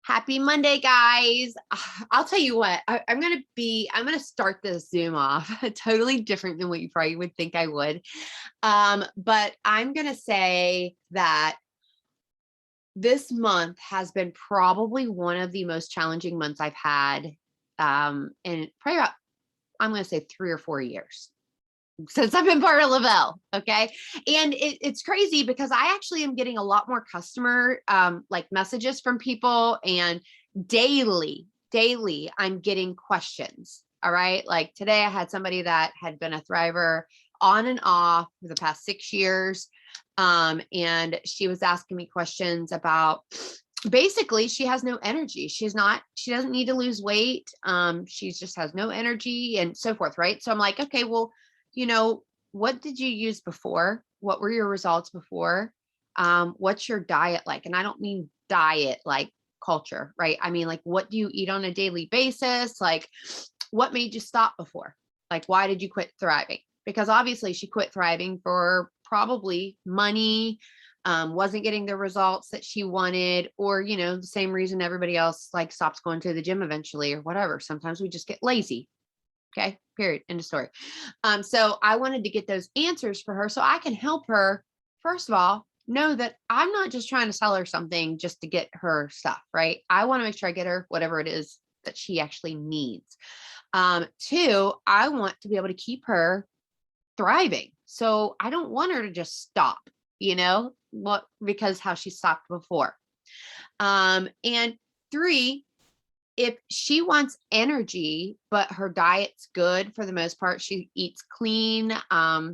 Happy Monday, guys. I'll tell you what, I'm going to start this Zoom off totally different than what you probably would think I would. But I'm going to say that this month has been probably one of the most challenging months I've had in probably about, I'm going to say 3 or 4 years since I've been part of Lavelle. Okay. And it's crazy because I actually am getting a lot more customer like messages from people, and daily I'm getting questions. All right. Like today I had somebody that had been a thriver on and off for the past 6 years. And she was asking me questions about basically she has no energy. She doesn't need to lose weight. She just has no energy and so forth. Right. So I'm like, okay, well, what did you use before? What were your results before? What's your diet like? And I don't mean diet like culture, right? I mean, like, what do you eat on a daily basis? Like, what made you stop before? Like, why did you quit thriving? Because obviously she quit thriving for probably money, wasn't getting the results that she wanted, or, the same reason everybody else like stops going to the gym eventually or whatever. Sometimes we just get lazy. Okay, period. End of story. So I wanted to get those answers for her so I can help her, first of all, know that I'm not just trying to sell her something just to get her stuff, right? I want to make sure I get her whatever it is that she actually needs. Two, I want to be able to keep her thriving. So I don't want her to just stop, because how she stopped before. And three, if she wants energy, but her diet's good for the most part, she eats clean. I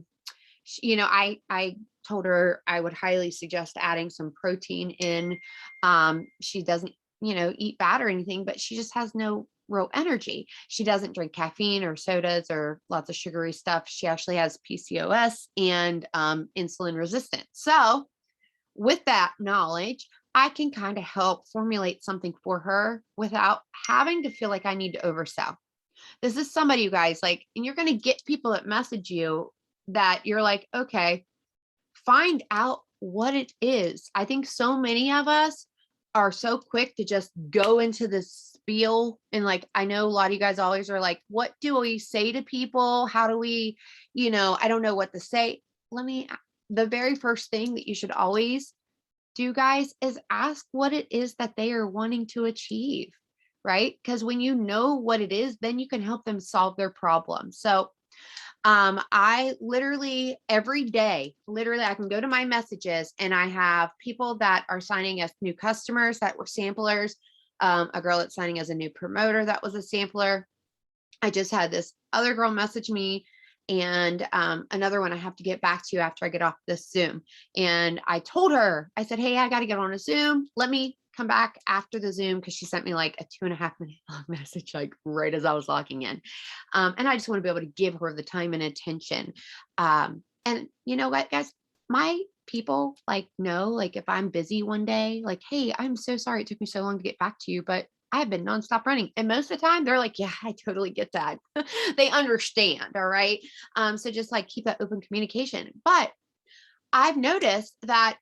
told her I would highly suggest adding some protein in. She doesn't, eat bad or anything, but she just has no real energy. She doesn't drink caffeine or sodas or lots of sugary stuff. She actually has PCOS and insulin resistance. So with that knowledge, I can kind of help formulate something for her without having to feel like I need to oversell. This is somebody, you guys, like, and you're going to get people that message you that you're like, okay, find out what it is. I think so many of us are so quick to just go into this spiel. And like, I know a lot of you guys always are like, what do we say to people? How do we, I don't know what to say. The very first thing that you should always do, guys, is ask what it is that they are wanting to achieve, right? Because when you know what it is, then you can help them solve their problem. So I literally every day, I can go to my messages and I have people that are signing as new customers that were samplers, a girl that's signing as a new promoter that was a sampler. I just had this other girl message me, and another one I have to get back to you after I get off this Zoom. And I told her, I said, hey, I got to get on a Zoom. Let me come back after the Zoom, because she sent me like a 2.5-minute long message, like right as I was logging in. And I just want to be able to give her the time and attention. And you know what, guys, my people like know, like if I'm busy one day, like, hey, I'm so sorry it took me so long to get back to you, but I've been nonstop running. And most of the time they're like, yeah, I totally get that. They understand. All right. So just like keep that open communication. But I've noticed that,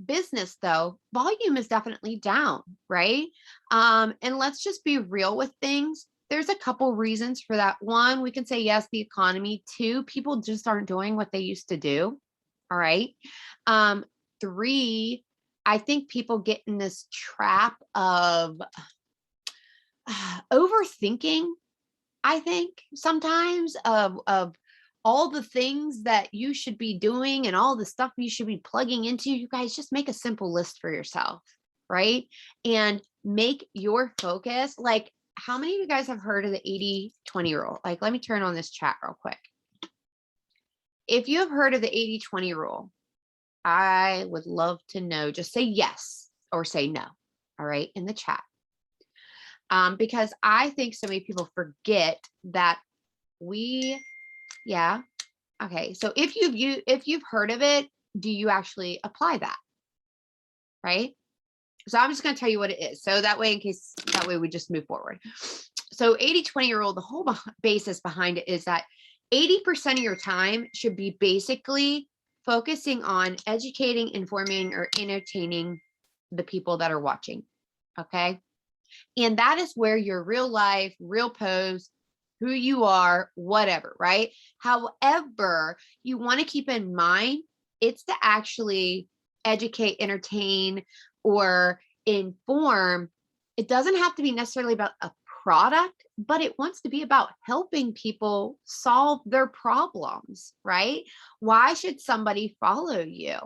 business though, volume is definitely down. Right. And let's just be real with things. There's a couple reasons for that. One, we can say, yes, the economy. Two, people just aren't doing what they used to do. All right. Three, I think people get in this trap of overthinking. I think sometimes of all the things that you should be doing and all the stuff you should be plugging into. You guys just make a simple list for yourself, right? And make your focus. Like, how many of you guys have heard of the 80-20 rule? Like, let me turn on this chat real quick. If you have heard of the 80-20 rule, I would love to know. Just say yes or say no. All right, in the chat. Because I think so many people forget that yeah. Okay. So if you've heard of it, do you actually apply that? Right. So I'm just going to tell you what it is. So that way we just move forward. So 80-20 rule, the whole basis behind it is that 80% of your time should be basically focusing on educating, informing, or entertaining the people that are watching. Okay. And that is where your real life, real post, who you are, whatever, right? However, you want to keep in mind it's to actually educate, entertain, or inform. It doesn't have to be necessarily about a product, but it wants to be about helping people solve their problems, right? Why should somebody follow you?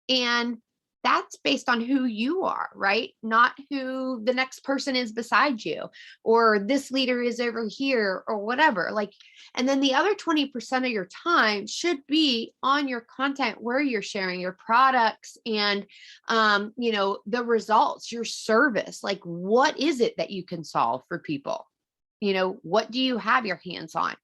And that's based on who you are, right? Not who the next person is beside you or this leader is over here or whatever. Like, and then the other 20% of your time should be on your content where you're sharing your products and, the results, your service. Like, what is it that you can solve for people? What do you have your hands on?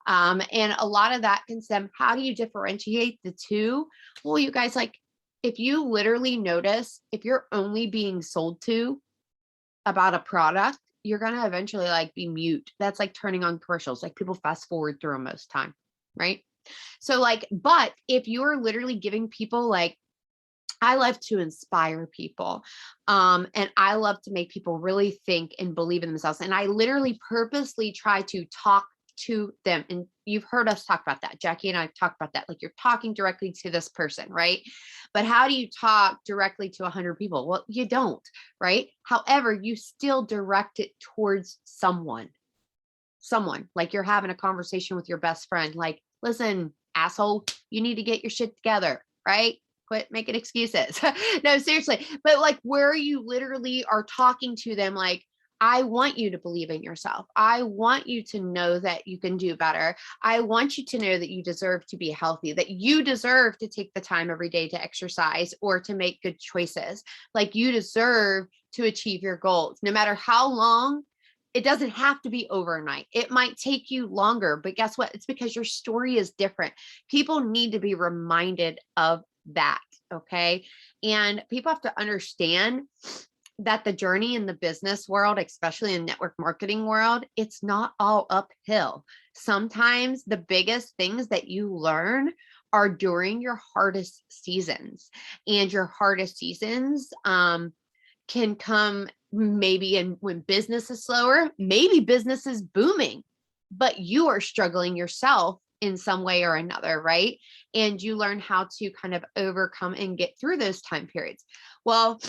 And a lot of that can stem, how do you differentiate the two? Well, you guys, like, if you literally notice, if you're only being sold to about a product, you're going to eventually like be mute. That's like turning on commercials. Like people fast forward through them most time. Right. So like, but if you're literally giving people like, I love to inspire people. And I love to make people really think and believe in themselves. And I literally purposely try to talk to them. And you've heard us talk about that. Jackie and I have talked about that. Like you're talking directly to this person, right? But how do you talk directly to 100 people? Well, you don't, right? However, you still direct it towards someone, like you're having a conversation with your best friend. Like, listen, asshole, you need to get your shit together, right? Quit making excuses. No, seriously. But like where you literally are talking to them, like, I want you to believe in yourself. I want you to know that you can do better. I want you to know that you deserve to be healthy, that you deserve to take the time every day to exercise or to make good choices. Like you deserve to achieve your goals, no matter how long. It doesn't have to be overnight. It might take you longer, but guess what? It's because your story is different. People need to be reminded of that. Okay. And people have to understand that the journey in the business world, especially in network marketing world, it's not all uphill. Sometimes the biggest things that you learn are during your hardest seasons, and your hardest seasons can come maybe in when business is slower, maybe business is booming, but you are struggling yourself in some way or another, right? And you learn how to kind of overcome and get through those time periods. Well,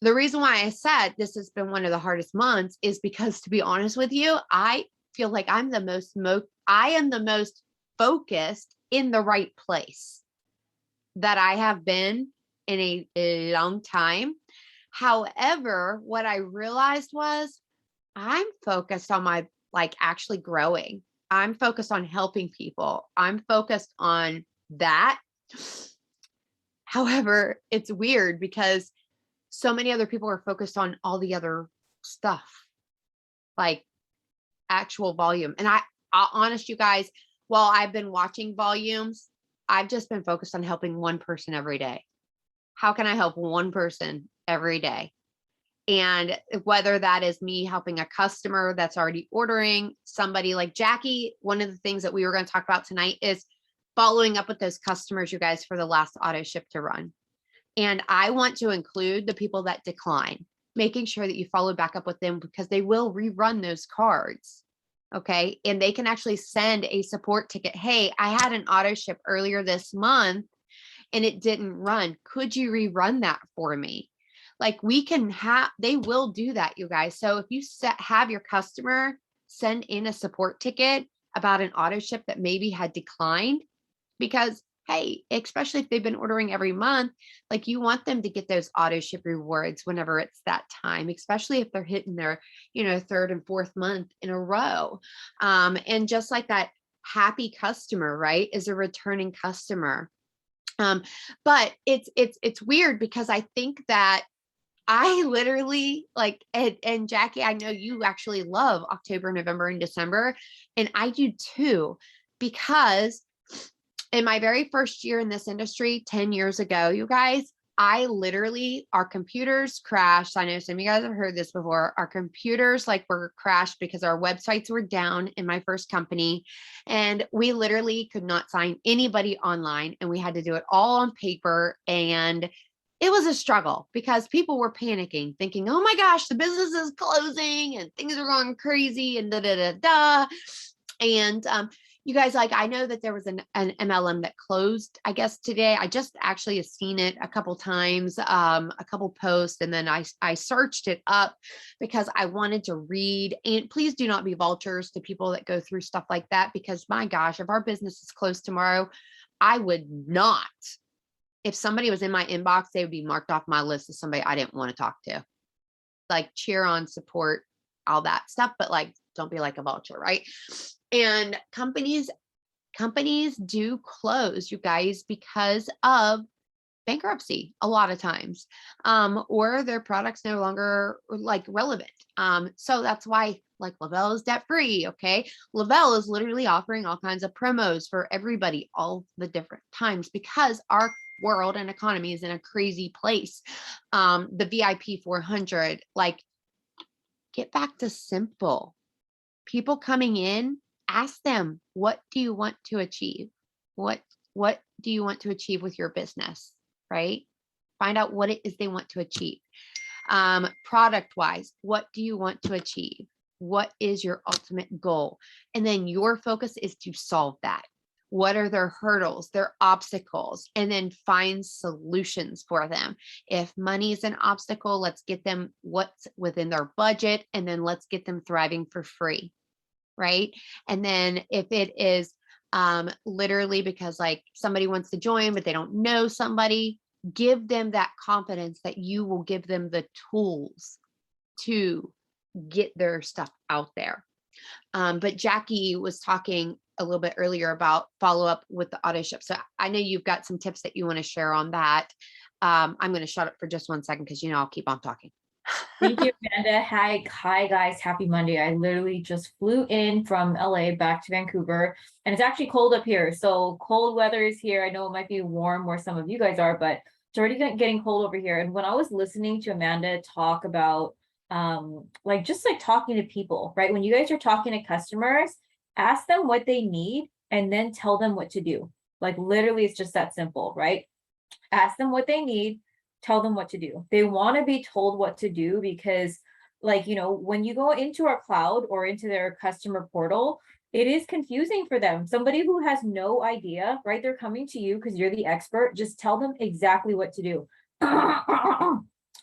the reason why I said this has been one of the hardest months is because, to be honest with you, I feel like I am the most focused in the right place that I have been in a long time. However, what I realized was I'm focused on my like actually growing. I'm focused on helping people. I'm focused on that. However, it's weird because so many other people are focused on all the other stuff, like actual volume. And I'll honest you guys, while I've been watching volumes, I've just been focused on helping one person every day. How can I help one person every day? And whether that is me helping a customer that's already ordering, somebody like Jackie, one of the things that we were going to talk about tonight is following up with those customers, you guys, for the last auto ship to run. And I want to include the people that decline, making sure that you follow back up with them because they will rerun those cards. Okay. And they can actually send a support ticket. Hey, I had an auto ship earlier this month and it didn't run. Could you rerun that for me? Like they will do that, you guys. So if you have your customer send in a support ticket about an auto ship that maybe had declined, because hey, especially if they've been ordering every month, like you want them to get those auto ship rewards whenever it's that time, especially if they're hitting their, third and fourth month in a row. And just like that happy customer, right, is a returning customer. But it's weird because I think that I literally like, and Jackie, I know you actually love October, November, and December, and I do too, because in my very first year in this industry, 10 years ago, you guys, our computers crashed. I know some of you guys have heard this before. Our computers were crashed because our websites were down in my first company. And we literally could not sign anybody online. And we had to do it all on paper. And it was a struggle because people were panicking, thinking, oh my gosh, the business is closing and things are going crazy and da da da da. And you guys, like, I know that there was an MLM that closed, I guess, today. I just actually have seen it a couple times, a couple posts, and then I searched it up because I wanted to read. And please do not be vultures to people that go through stuff like that, because my gosh, if our business is closed tomorrow, I would not. If somebody was in my inbox, they would be marked off my list as somebody I didn't want to talk to. Like, cheer on, support, all that stuff, but like, don't be like a vulture, right? And companies do close, you guys, because of bankruptcy a lot of times, or their products no longer like relevant. So that's why, like, Lavelle is debt free. Okay, Lavelle is literally offering all kinds of promos for everybody all the different times because our world and economy is in a crazy place. The VIP 400, like, get back to simple. People coming in, ask them, what do you want to achieve? What do you want to achieve with your business, right? Find out what it is they want to achieve. Product wise, what do you want to achieve? What is your ultimate goal? And then your focus is to solve that. What are their hurdles, their obstacles, and then find solutions for them. If money is an obstacle, let's get them what's within their budget, and then let's get them thriving for free, right? And then if it is literally because like somebody wants to join, but they don't know somebody, give them that confidence that you will give them the tools to get their stuff out there. But Jackie was talking a little bit earlier about follow up with the auto ship. So I know you've got some tips that you want to share on that. I'm going to shut up for just 1 second because, I'll keep on talking. Thank you, Amanda. Hi guys. Happy Monday. I literally just flew in from LA back to Vancouver, and it's actually cold up here. So cold weather is here. I know it might be warm where some of you guys are, but it's already getting cold over here. And when I was listening to Amanda talk about just talking to people, right? When you guys are talking to customers, ask them what they need and then tell them what to do. Like, literally, it's just that simple, right? Ask them what they need, tell them what to do. They want to be told what to do because, when you go into our cloud or into their customer portal, it is confusing for them. Somebody who has no idea, right? They're coming to you because you're the expert. Just tell them exactly what to do.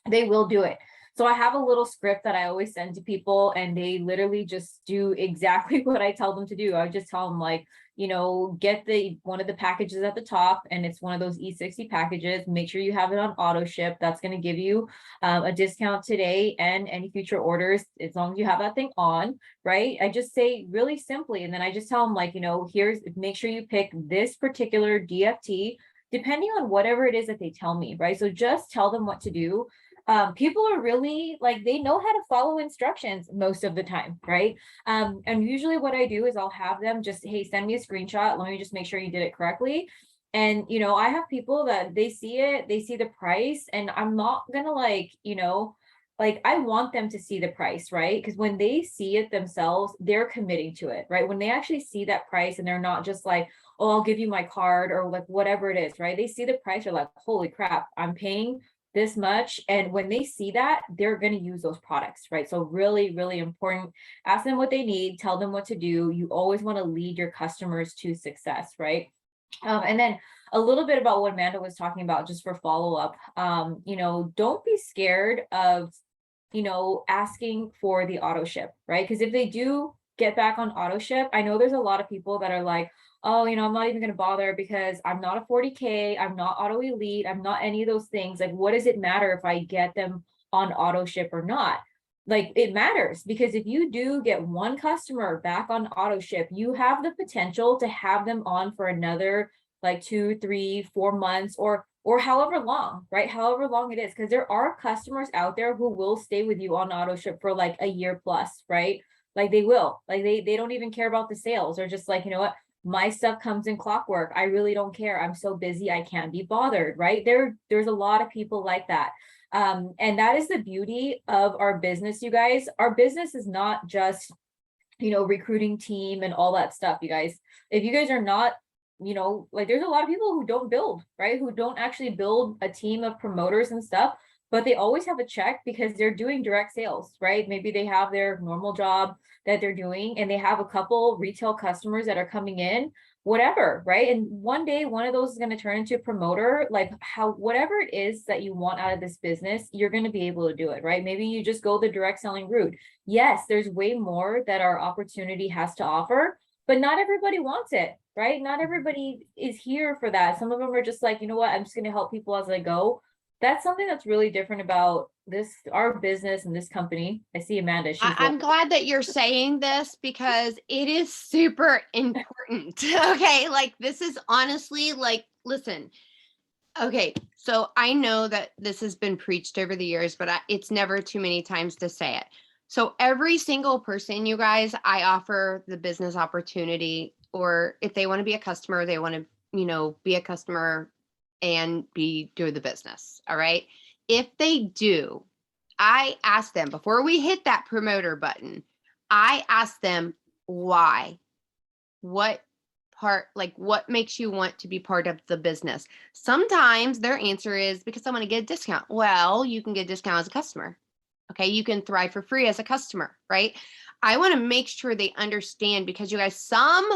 They will do it. So I have a little script that I always send to people, and they literally just do exactly what I tell them to do. I just tell them, like, get one of the packages at the top, and it's one of those E60 packages. Make sure you have it on auto ship. That's going to give you a discount today and any future orders, as long as you have that thing on, right? I just say really simply, and then I just tell them, like, make sure you pick this particular DFT, depending on whatever it is that they tell me, right? So just tell them what to do. People are really, like, they know how to follow instructions most of the time, right? And usually what I do is I'll have them just, hey, send me a screenshot. Let me just make sure you did it correctly. And, I have people that they see the price, and I'm not gonna I want them to see the price, right? Because when they see it themselves, they're committing to it, right? When they actually see that price and they're not just like, oh, I'll give you my card or like whatever it is, right? They see the price, they're like, holy crap, I'm paying this much. And when they see that, they're going to use those products, right? So really, really important. Ask them what they need, tell them what to do. You always want to lead your customers to success, right? And then a little bit about what Amanda was talking about, just for follow-up. Don't be scared of, asking for the auto ship, right? Because if they do get back on auto ship, I know there's a lot of people that are like, oh, I'm not even going to bother because I'm not a 40K, I'm not auto elite, I'm not any of those things. Like, what does it matter if I get them on auto ship or not? Like, it matters, because if you do get one customer back on auto ship, you have the potential to have them on for another like 2, 3, 4 months, or however long, right? However long it is, because there are customers out there who will stay with you on auto ship for like a year plus, right? Like, they will, like, they don't even care about the sales. Or just like, what, my stuff comes in clockwork, I really don't care, I'm so busy, I can't be bothered, right? There's a lot of people like that. And that is the beauty of our business, you guys. Our business is not just, recruiting team and all that stuff, you guys. If you guys are not like there's a lot of people who don't build, right? Who don't actually build a team of promoters and stuff, but they always have a check because they're doing direct sales, right? Maybe they have their normal job that they're doing and they have a couple retail customers that are coming in, whatever, right? And one day one of those is going to turn into a promoter, like how whatever it is that you want out of this business, you're going to be able to do it, right? Maybe you just go the direct selling route. Yes, there's way more that our opportunity has to offer, but not everybody wants it, right? Not everybody is here for that. Some of them are just like, you know what, I'm just going to help people as I go. That's something that's really different about this, our business and this company. I see Amanda, she's like, I'm glad that you're saying this because it is super important. Okay. Like, this is honestly like, listen, okay. So I know that this has been preached over the years, but it's never too many times to say it. So every single person, you guys, I offer the business opportunity, or if they want to be a customer, they want to, be a customer and do the business. All right. If they do, I ask them before we hit that promoter button, I ask them why, what part, like what makes you want to be part of the business? Sometimes their answer is because I want to get a discount. Well, you can get a discount as a customer. Okay. You can thrive for free as a customer, right? I want to make sure they understand because you guys, some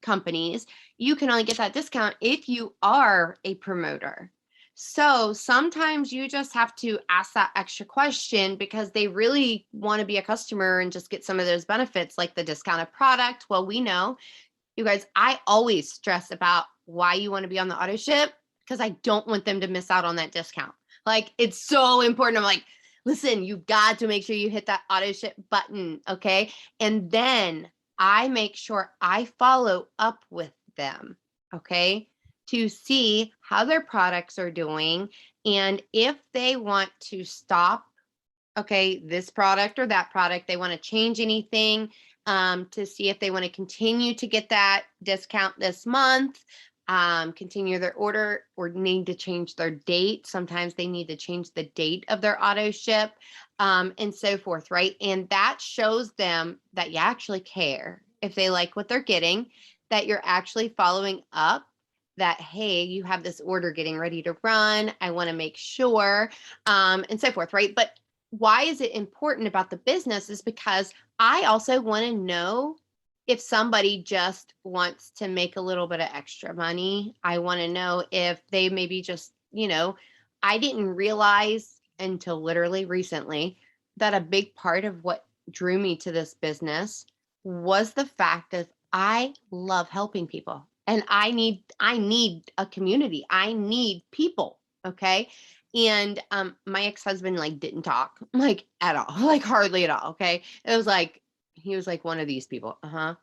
companies, you can only get that discount if you are a promoter. So sometimes you just have to ask that extra question because they really want to be a customer and just get some of those benefits like the discounted product. Well, we know, you guys, I always stress about why you want to be on the auto ship because I don't want them to miss out on that discount. Like, it's so important. I'm like, listen, you got to make sure you hit that auto ship button. Okay. And then I make sure I follow up with them. Okay. To see how their products are doing. And if they want to stop, okay, this product or that product, they want to change anything, to see if they want to continue to get that discount this month, continue their order, or need to change their date. Sometimes they need to change the date of their auto ship, and so forth, right? And that shows them that you actually care. If they like what they're getting, that you're actually following up, that, hey, you have this order getting ready to run. I want to make sure, and so forth, right? But why is it important about the business is because I also want to know if somebody just wants to make a little bit of extra money. I want to know if they maybe just, I didn't realize until literally recently that a big part of what drew me to this business was the fact that I love helping people and I need a community. I need people. Okay. And my ex-husband like didn't talk like at all, like hardly at all. Okay. It was like he was like one of these people. Uh-huh.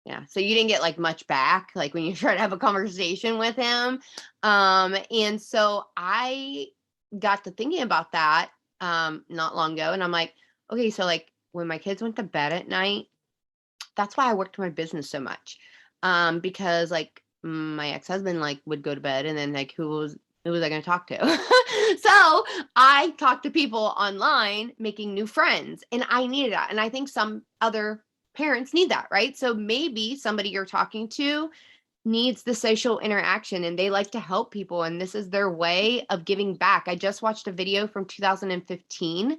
Yeah. So you didn't get like much back, like when you try to have a conversation with him. And so I got to thinking about that not long ago. And I'm like, okay, so like when my kids went to bed at night, that's why I worked my business so much. Because like my ex-husband like would go to bed and then like who was I going to talk to? So I talked to people online, making new friends, and I needed that. And I think some other parents need that, right? So maybe somebody you're talking to needs the social interaction and they like to help people and this is their way of giving back. I just watched a video from 2015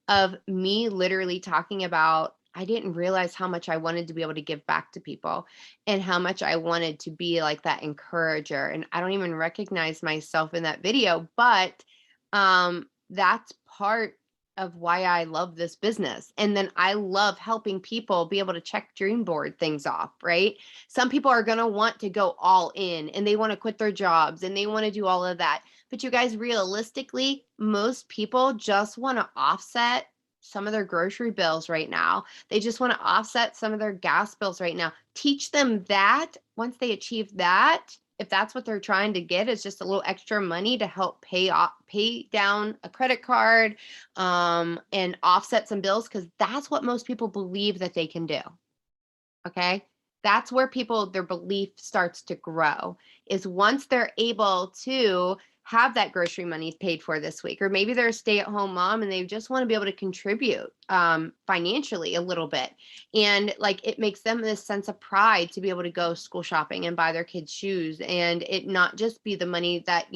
of me literally talking about I didn't realize how much I wanted to be able to give back to people and how much I wanted to be like that encourager. And I don't even recognize myself in that video, but that's part of why I love this business. And then I love helping people be able to check dream board things off, right? Some people are going to want to go all in and they want to quit their jobs and they want to do all of that. But you guys, realistically, most people just want to offset some of their grocery bills right now. They just want to offset some of their gas bills right now. Teach them that once they achieve that, if that's what they're trying to get, is just a little extra money to help pay down a credit card, and offset some bills, because that's what most people believe that they can do. Okay. That's where their belief starts to grow, is once they're able to have that grocery money paid for this week, or maybe they're a stay-at-home mom and they just want to be able to contribute financially a little bit. And like it makes them this sense of pride to be able to go school shopping and buy their kids shoes, and it not just be the money that,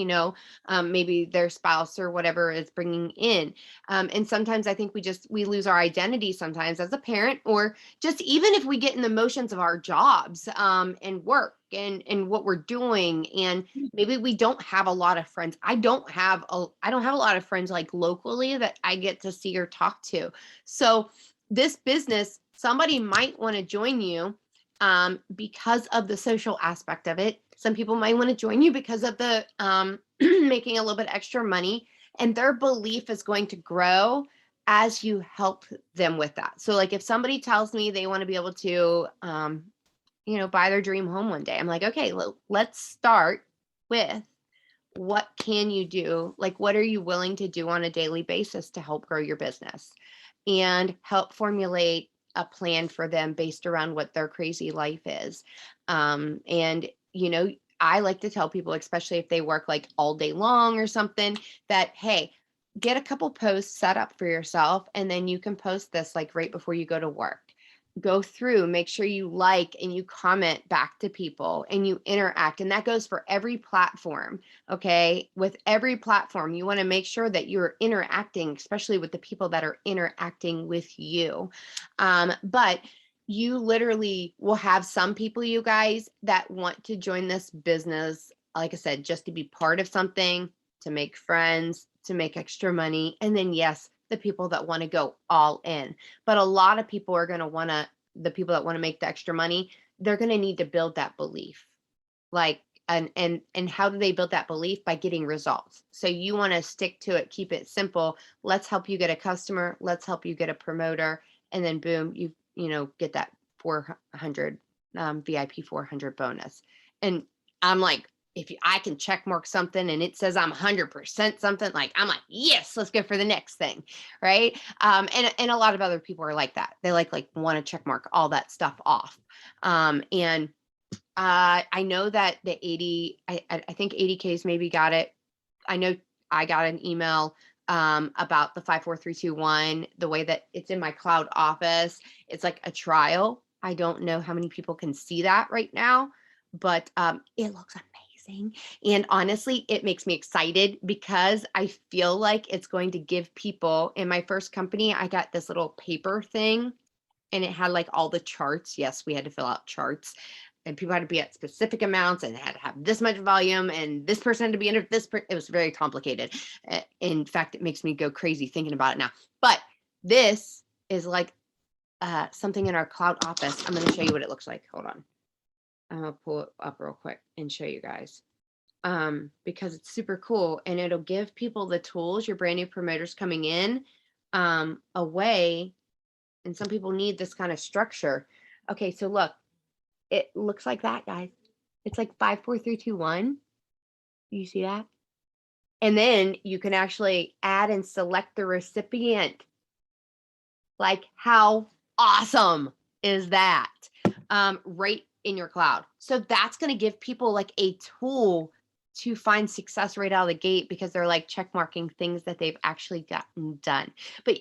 maybe their spouse or whatever is bringing in. And sometimes I think we lose our identity sometimes as a parent, or just even if we get in the motions of our jobs and work and what we're doing, and maybe we don't have a lot of friends. I don't have a lot of friends like locally that I get to see or talk to. So this business, somebody might want to join you because of the social aspect of it. Some people might want to join you because of the making a little bit extra money, and their belief is going to grow as you help them with that. So like if somebody tells me they want to be able to buy their dream home one day, I'm like, okay, let's start with what can you do? Like, what are you willing to do on a daily basis to help grow your business, and help formulate a plan for them based around what their crazy life is. And, I like to tell people, especially if they work like all day long or something, that, hey, get a couple posts set up for yourself, and then you can post this like right before you go to work. Go through, make sure you like and you comment back to people and you interact. And that goes for every platform. Okay. With every platform, you want to make sure that you're interacting, especially with the people that are interacting with you. But you literally will have some people, you guys, that want to join this business, like I said, just to be part of something, to make friends, to make extra money. And then, yes, the people that want to go all in. But a lot of people are going to want to, the people that want to make the extra money, they're going to need to build that belief. Like, and how do they build that belief? By getting results. So you want to stick to it, keep it simple. Let's help you get a customer. Let's help you get a promoter. And then boom, get that 400 VIP 400 bonus. And I'm like, I can check mark something and it says I'm 100% something, like I'm like, yes, let's go for the next thing, right? And a lot of other people are like that. They like want to check mark all that stuff off. And I know that the 80, I think 80Ks maybe got it. I know I got an email about the 54321, the way that it's in my cloud office. It's like a trial. I don't know how many people can see that right now, but it looks amazing. And honestly, it makes me excited because I feel like it's going to give people. In my first company, I got this little paper thing and it had like all the charts. Yes, we had to fill out charts, and people had to be at specific amounts and had to have this much volume, and this person had to be under this. It was very complicated. In fact, it makes me go crazy thinking about it now. But this is like something in our cloud office. I'm going to show you what it looks like. Hold on. I'm going to pull it up real quick and show you guys. Because it's super cool, and it'll give people the tools, your brand new promoters coming in, a way. And some people need this kind of structure. Okay, so look, it looks like that, guys. It's like 5, 4, 3, 2, 1. You see that? And then you can actually add and select the recipient. Like, how awesome is that? Right in your cloud. So that's going to give people like a tool to find success right out of the gate, because they're like check marking things that they've actually gotten done. But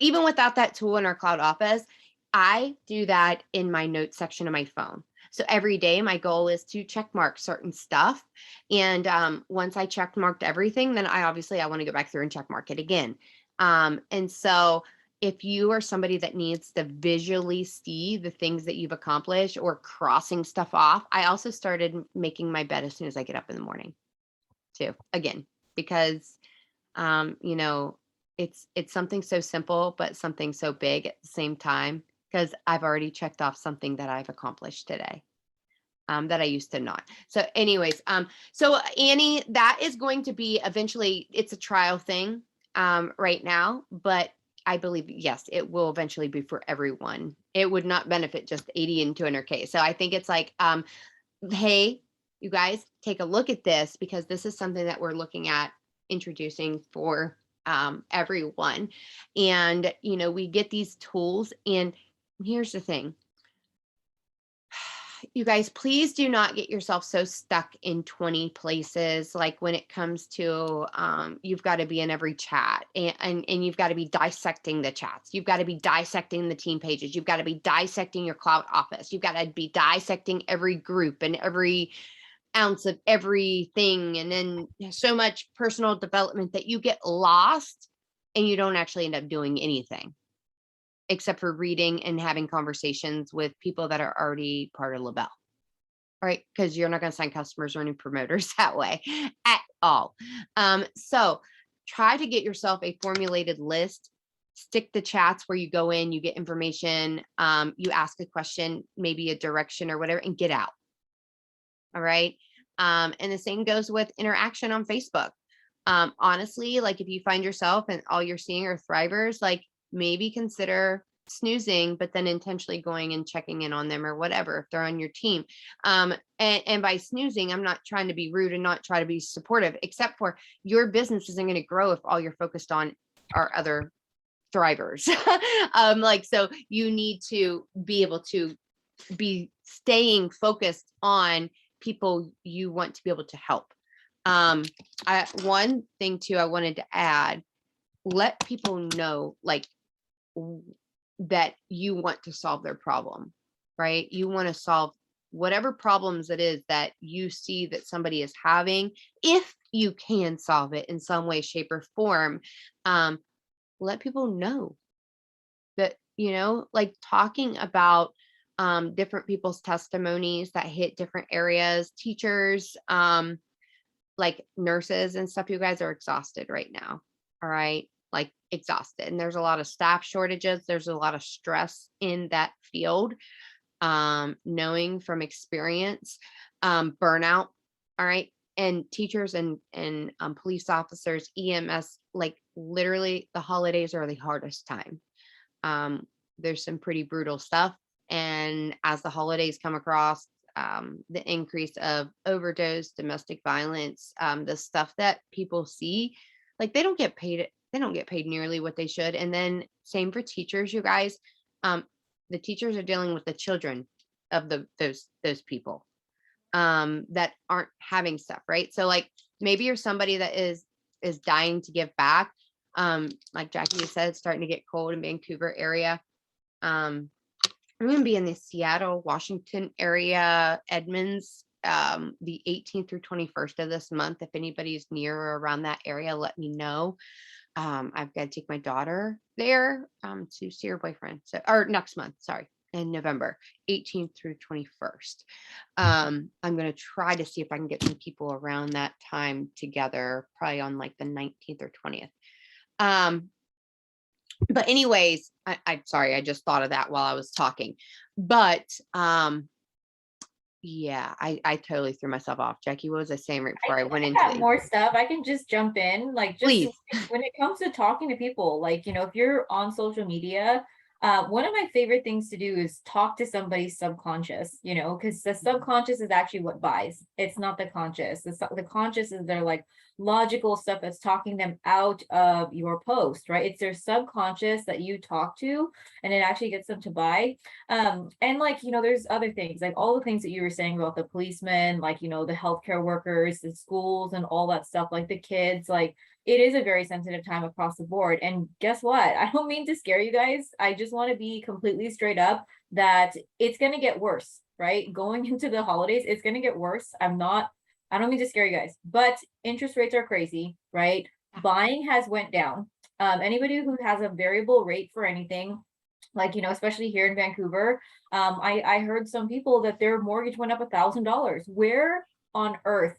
even without that tool in our cloud office, I do that in my notes section of my phone. So every day, my goal is to check mark certain stuff. And once I check marked everything, then I want to go back through and check mark it again. And so if you are somebody that needs to visually see the things that you've accomplished or crossing stuff off, I also started making my bed as soon as I get up in the morning too, again, because, it's something so simple, but something so big at the same time, because I've already checked off something that I've accomplished today. That I used to not. So anyways, so Annie, that is going to be eventually, it's a trial thing right now, but I believe, yes, it will eventually be for everyone. It would not benefit just 80 and 200K. So I think it's like, hey, you guys, take a look at this, because this is something that we're looking at introducing for everyone. And, we get these tools. And here's the thing. You guys, please do not get yourself so stuck in 20 places. Like when it comes to, you've got to be in every chat, and you've got to be dissecting the chats. You've got to be dissecting the team pages. You've got to be dissecting your cloud office. You've got to be dissecting every group and every ounce of everything. And then so much personal development that you get lost and you don't actually end up doing anything except for reading and having conversations with people that are already part of LaBelle. Right? Because you're not going to sign customers or any promoters that way at all. So try to get yourself a formulated list. Stick the chats where you go in, you get information, you ask a question, maybe a direction or whatever, and get out. All right. And the same goes with interaction on Facebook. Honestly, like if you find yourself and all you're seeing are thrivers, like maybe consider snoozing, but then intentionally going and checking in on them or whatever if they're on your team. And by snoozing, I'm not trying to be rude and not try to be supportive, except for your business isn't going to grow if all you're focused on are other thrivers. Like, so you need to be able to be staying focused on people you want to be able to help. One thing too, I wanted to add, let people know like that you want to solve their problem, right? You want to solve whatever problems it is that you see that somebody is having. If you can solve it in some way, shape, or form, let people know that, like talking about different people's testimonies that hit different areas, teachers, like nurses and stuff, you guys are exhausted right now. All right. Like exhausted. And there's a lot of staff shortages. There's a lot of stress in that field. Knowing from experience, burnout. All right. And teachers and police officers, EMS, like literally the holidays are the hardest time. There's some pretty brutal stuff. And as the holidays come across, the increase of overdose, domestic violence, the stuff that people see, like they don't get paid. They don't get paid nearly what they should. And then same for teachers, you guys. The teachers are dealing with the children of those people that aren't having stuff, right? So like maybe you're somebody that is dying to give back. Like Jackie said, it's starting to get cold in Vancouver area. I'm going to be in the Seattle, Washington area, Edmonds, the 18th through 21st of this month. If anybody's near or around that area, let me know. I've got to take my daughter there to see her boyfriend. So, or next month, sorry, in November, 18th through 21st. I'm going to try to see if I can get some people around that time together, probably on like the 19th or 20th. But anyways, I'm sorry, I just thought of that while I was talking. But yeah, I totally threw myself off. Jackie, what was I saying right before I went into got it? more stuff. I can just jump in. Like just Please. when it comes to talking to people, like, if you're on social media, one of my favorite things to do is talk to somebody's subconscious, because the subconscious is actually what buys. It's not the conscious. The conscious is their like logical stuff that's talking them out of your post, right? It's their subconscious that you talk to, and it actually gets them to buy. And like, there's other things, like all the things that you were saying about the policemen, like, the healthcare workers, the schools and all that stuff, like the kids, like it is a very sensitive time across the board. And guess what? I don't mean to scare you guys. I just want to be completely straight up that it's going to get worse, right? Going into the holidays, it's going to get worse. I don't mean to scare you guys, but interest rates are crazy, right? Buying has went down. Anybody who has a variable rate for anything, like, especially here in Vancouver, I heard some people that their mortgage went up $1,000. Where on earth,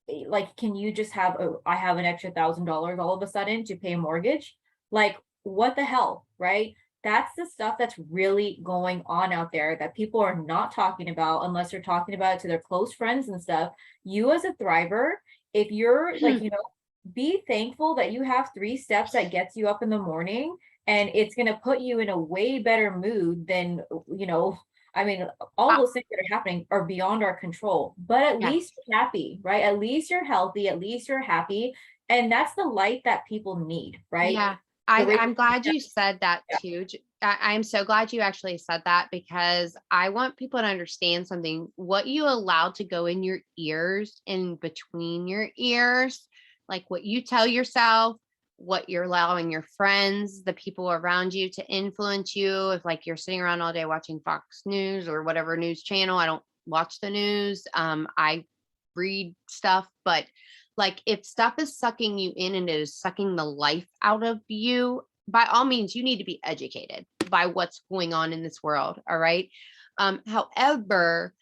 like can you just have I have an extra $1,000 all of a sudden to pay a mortgage? Like what the hell, right? That's the stuff that's really going on out there that people are not talking about unless they're talking about it to their close friends and stuff. You as a thriver, if you're like, be thankful that you have 3 steps that gets you up in the morning, and it's going to put you in a way better mood than, I mean, all those things that are happening are beyond our control, but at least you're happy, right? At least you're healthy, at least you're happy. And that's the light that people need, right? Yeah. The rate I'm glad of you said that yeah. too. I'm so glad you actually said that because I want people to understand something. What you allow to go in your ears and between your ears, like what you tell yourself, what you're allowing your friends, the people around you to influence you. If like you're sitting around all day watching Fox News or whatever news channel, I don't watch the news. I read stuff, but like if stuff is sucking you in and it is sucking the life out of you, by all means, you need to be educated by what's going on in this world. All right. However,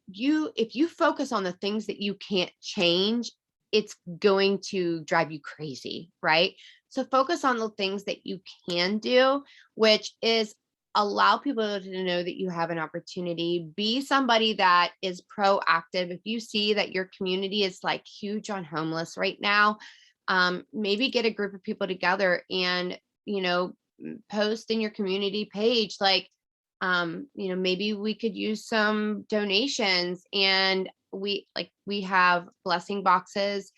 you if you focus on the things that you can't change, it's going to drive you crazy, right? So focus on the things that you can do, which is allow people to know that you have an opportunity. Be somebody that is proactive. If you see that your community is like huge on homeless right now, maybe get a group of people together and, you know, post in your community page like, maybe we could use some donations, and we have blessing boxes.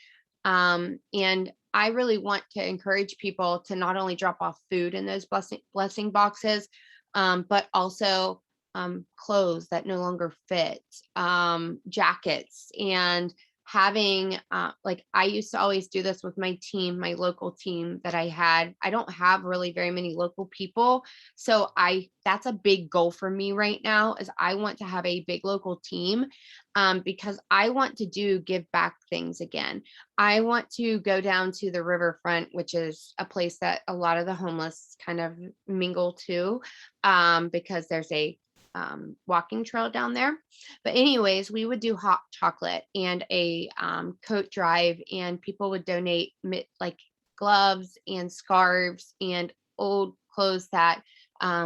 And I really want to encourage people to not only drop off food in those blessing boxes, but also clothes that no longer fit, jackets, and having like I used to always do this with my team, my local team that I had. I don't have really very many local people, so I that's a big goal for me right now is I want to have a big local team, because I want to do give back things again. I want to go down to the riverfront, which is a place that a lot of the homeless kind of mingle to, because there's a walking trail down there. But anyways, we would do hot chocolate and a coat drive, and people would donate like gloves and scarves and old clothes that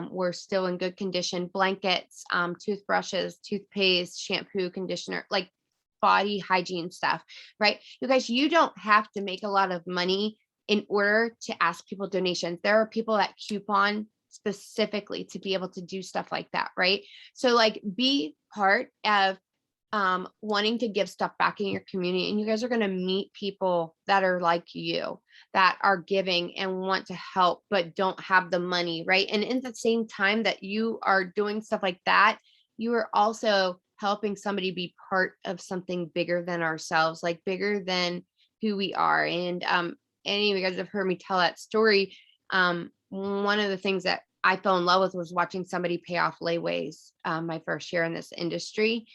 were still in good condition, blankets, toothbrushes, toothpaste, shampoo, conditioner, like body hygiene stuff, right? You guys, you don't have to make a lot of money in order to ask people donations. There are people that coupon specifically to be able to do stuff like that, right? So like be part of wanting to give stuff back in your community, and you guys are going to meet people that are like you, that are giving and want to help but don't have the money, right? And in the same time that you are doing stuff like that, you are also helping somebody be part of something bigger than ourselves, like bigger than who we are. And any of you guys have heard me tell that story. One of the things that I fell in love with was watching somebody pay off layways, my first year in this industry.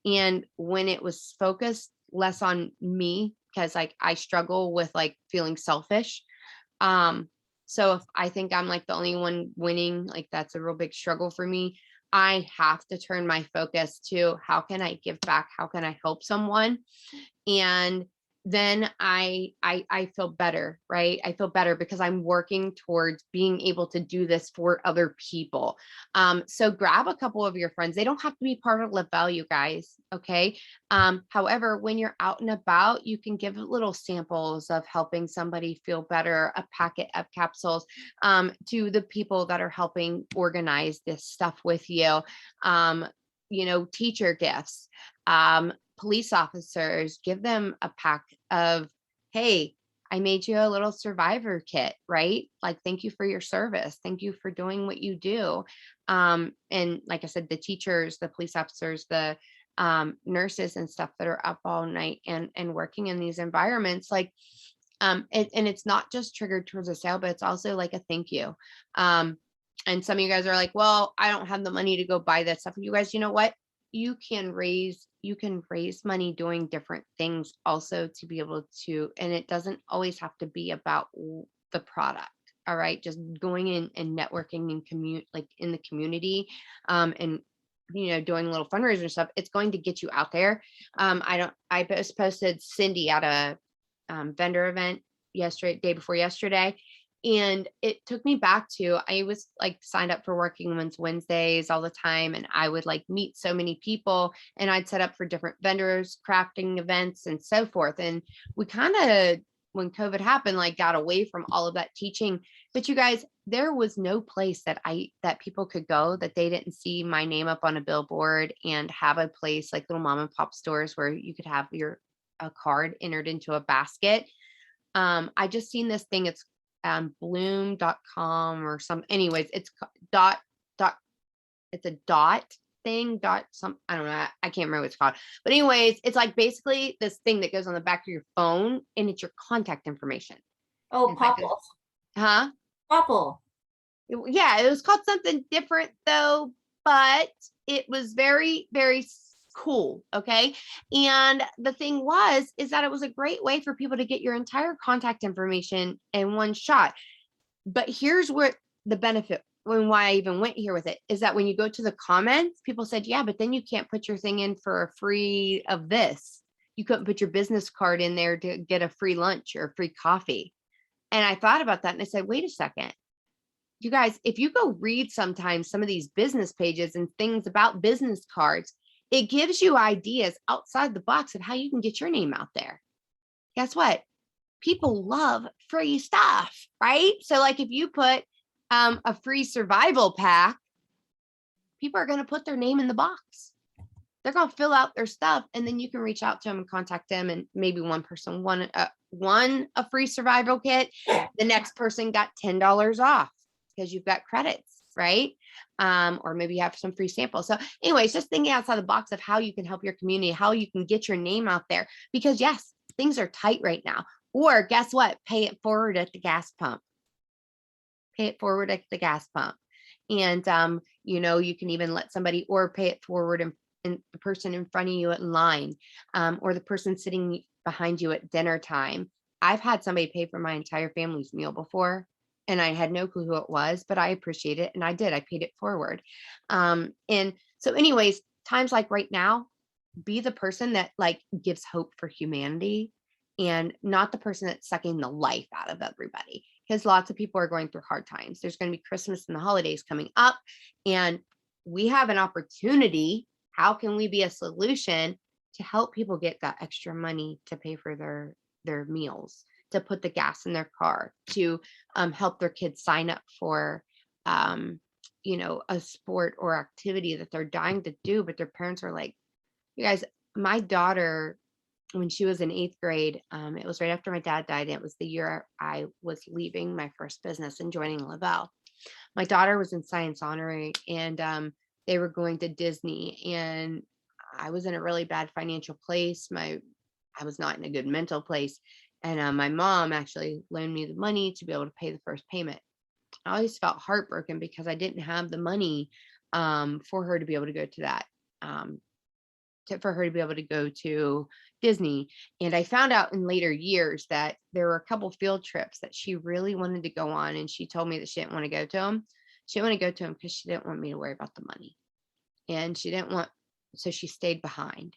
And when it was focused less on me, because like I struggle with like feeling selfish. Um, so if I think I'm like the only one winning, like that's a real big struggle for me. I have to turn my focus to how can I give back? How can I help someone? And then I feel better, right? I feel better because I'm working towards being able to do this for other people. So grab a couple of your friends. They don't have to be part of Live Value, guys. Okay. However, when you're out and about, you can give little samples of helping somebody feel better, a packet of capsules, to the people that are helping organize this stuff with you. Um, teacher gifts, police officers, give them a pack of, hey, I made you a little survivor kit, right? Like, thank you for your service. Thank you for doing what you do. And like I said, the teachers, the police officers, the nurses and stuff that are up all night and working in these environments, like, and it's not just triggered towards a sale, but it's also like a thank you. And some of you guys are like, well, I don't have the money to go buy that stuff. You guys, you know what? You can raise money doing different things also to be able to, and it doesn't always have to be about the product. All right. Just going in and networking and like in the community, and doing little fundraisers stuff, it's going to get you out there. I just posted Cindy at a vendor event yesterday, day before yesterday. And it took me back to, I was like signed up for Working Women's Wednesdays all the time. And I would like meet so many people, and I'd set up for different vendors, crafting events and so forth. And we kind of, when COVID happened, like got away from all of that teaching. But you guys, there was no place that people could go that they didn't see my name up on a billboard and have a place like little mom and pop stores where you could have a card entered into a basket. I just seen this thing. It's bloom.com or some, anyways, it's dot, it's a dot thing, dot some, I don't know. I can't remember what it's called. But anyways, it's like basically this thing that goes on the back of your phone and it's your contact information. Oh, It's like this, Popple. huh? Popple. Yeah, it was called something different though, but it was very, very cool. Okay. And the thing is that it was a great way for people to get your entire contact information in one shot. But here's where the benefit, when why I even went here with it, is that when you go to the comments, people said, yeah, but then you can't put your thing in for a free of this. You couldn't put your business card in there to get a free lunch or a free coffee. And I thought about that and I said, wait a second. You guys, if you go read sometimes some of these business pages and things about business cards, it gives you ideas outside the box of how you can get your name out there. Guess what? People love free stuff, right? So like if you put a free survival pack, people are going to put their name in the box. They're going to fill out their stuff and then you can reach out to them and contact them. And maybe one person won a free survival kit. The next person got $10 off because you've got credits, right? Or maybe you have some free samples. So anyways, just thinking outside the box of how you can help your community, how you can get your name out there, because yes, things are tight right now. Or guess what? Pay it forward at the gas pump. Pay it forward at the gas pump. And, you can even let somebody or pay it forward and the person in front of you in line, or the person sitting behind you at dinner time. I've had somebody pay for my entire family's meal before and I had no clue who it was, but I appreciate it. And I did, I paid it forward. And so anyways, times like right now, be the person that like gives hope for humanity and not the person that's sucking the life out of everybody, because lots of people are going through hard times. There's going to be Christmas and the holidays coming up and we have an opportunity. How can we be a solution to help people get that extra money to pay for their meals, to put the gas in their car, to help their kids sign up for a sport or activity that they're dying to do, but their parents are like, you guys, my daughter, when she was in 8th grade, it was right after my dad died. And it was the year I was leaving my first business and joining Lavelle. My daughter was in science honorary and they were going to Disney. And I was in a really bad financial place. I was not in a good mental place. And my mom actually loaned me the money to be able to pay the first payment. I always felt heartbroken because I didn't have the money for her to be able to go to that. For her to be able to go to Disney. And I found out in later years that there were a couple field trips that she really wanted to go on. And she told me that she didn't want to go to them. She didn't want to go to them because she didn't want me to worry about the money. And she didn't want, so she stayed behind.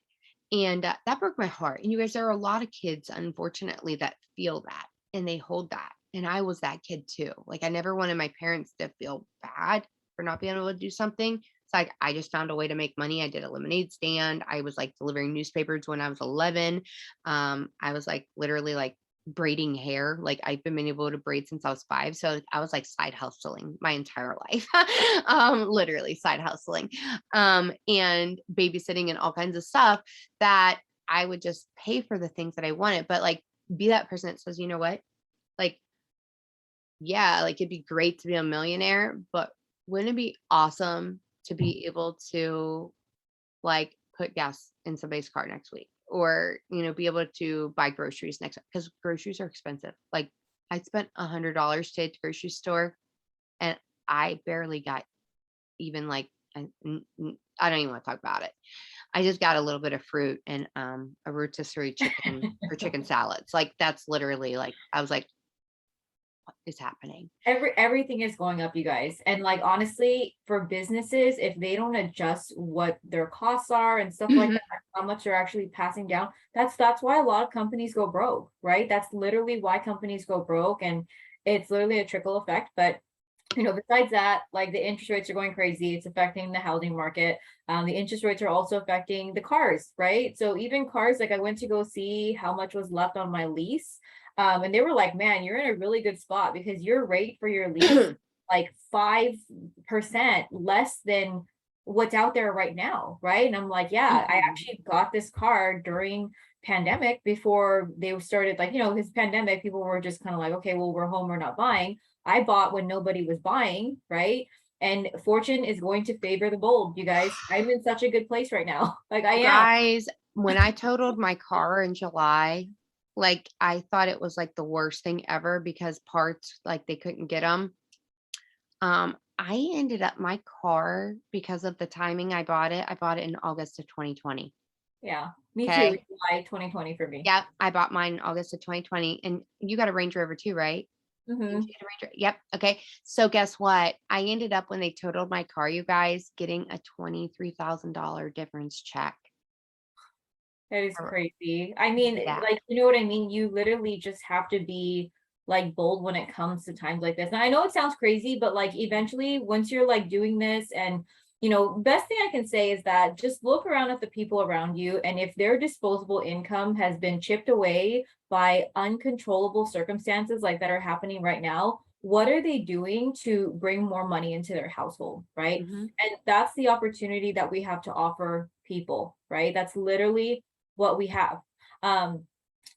And that broke my heart. And you guys, there are a lot of kids, unfortunately, that feel that and they hold that. And I was that kid too. Like I never wanted my parents to feel bad for not being able to do something. Like I just found a way to make money. I did a lemonade stand. I was like delivering newspapers when I was 11. I was like literally like braiding hair. Like I've been able to braid since I was 5. So I was like side hustling my entire life. Literally side hustling. And babysitting and all kinds of stuff that I would just pay for the things that I wanted. But like be that person that says, you know what? Like, yeah, like it'd be great to be a millionaire, but wouldn't it be awesome to be able to like put gas in somebody's car next week, or be able to buy groceries next, because groceries are expensive. Like I spent $100 today at the grocery store and I barely got even like I don't even want to talk about it. I just got a little bit of fruit and a rotisserie chicken or chicken salads. Like that's literally like I was like, what is happening? Everything is going up, you guys. And like honestly, for businesses, if they don't adjust what their costs are and stuff like Mhm. that, how much they're actually passing down, that's why a lot of companies go broke, right? That's literally why companies go broke. And it's literally a trickle effect. But besides that, like the interest rates are going crazy. It's affecting the housing market. The interest rates are also affecting the cars, right? So even cars, like I went to go see how much was left on my lease. And they were like, man, you're in a really good spot because your rate for your lease, like 5% less than what's out there right now. Right. And I'm like, yeah, I Mhm. actually got this car during pandemic, before they started, like, his pandemic, people were just kind of like, okay, well, we're home, we're not buying. I bought when nobody was buying, right? And fortune is going to favor the bold, you guys. I'm in such a good place right now. Like I You am. guys, when I totaled my car in July, like I thought it was like the worst thing ever because parts, like they couldn't get them. I ended up my car because of the timing I bought it. I bought it in August of 2020. Yeah, me too. Okay. July 2020 for me. Yep. I bought mine in August of 2020. And you got a Range Rover too, right? Didn't Hmm. you get a Range Rover? Yep. Okay. So guess what? I ended up when they totaled my car, you guys, getting a $23,000 difference check. That is Or- crazy. I mean, Yeah. like, you know what I mean? You literally just have to be like bold when it comes to times like this. And I know it sounds crazy, but like eventually, once you're like doing this, and best thing I can say is that just look around at the people around you. And if their disposable income has been chipped away by uncontrollable circumstances like that are happening right now, what are they doing to bring more money into their household? Right. Mhm. And that's the opportunity that we have to offer people, right? That's literally what we have. Um,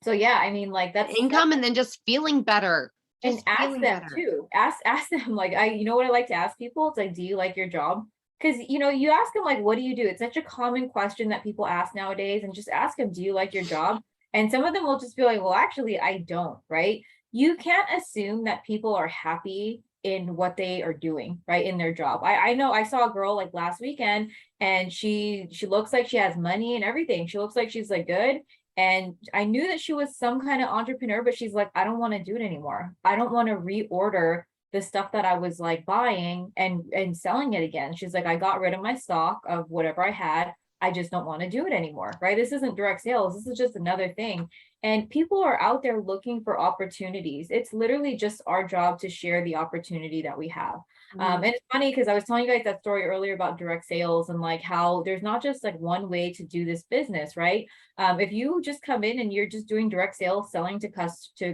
so yeah, I mean, like that's Income and then just feeling better. and Just ask feeling them better. too. Ask them like you know what I like to ask people? It's like, do you like your job? Because you ask them like, what do you do? It's such a common question that people ask nowadays, and just ask them, do you like your job? And some of them will just be like, well, actually, I don't, right? You can't assume that people are happy in what they are doing, right? In their job. I know I saw a girl like last weekend, and she looks like she has money and everything. She looks like she's like good. And I knew that she was some kind of entrepreneur, but she's like, I don't want to do it anymore. I don't want to reorder the stuff that I was like buying and selling it again. She's like, I got rid of my stock of whatever I had. I just don't want to do it anymore. Right. This isn't direct sales. This is just another thing. And people are out there looking for opportunities. It's literally just our job to share the opportunity that we have. Mhm. And it's funny because I was telling you guys that story earlier about direct sales, and like how there's not just like one way to do this business, right? If you just come in and you're just doing direct sales, selling to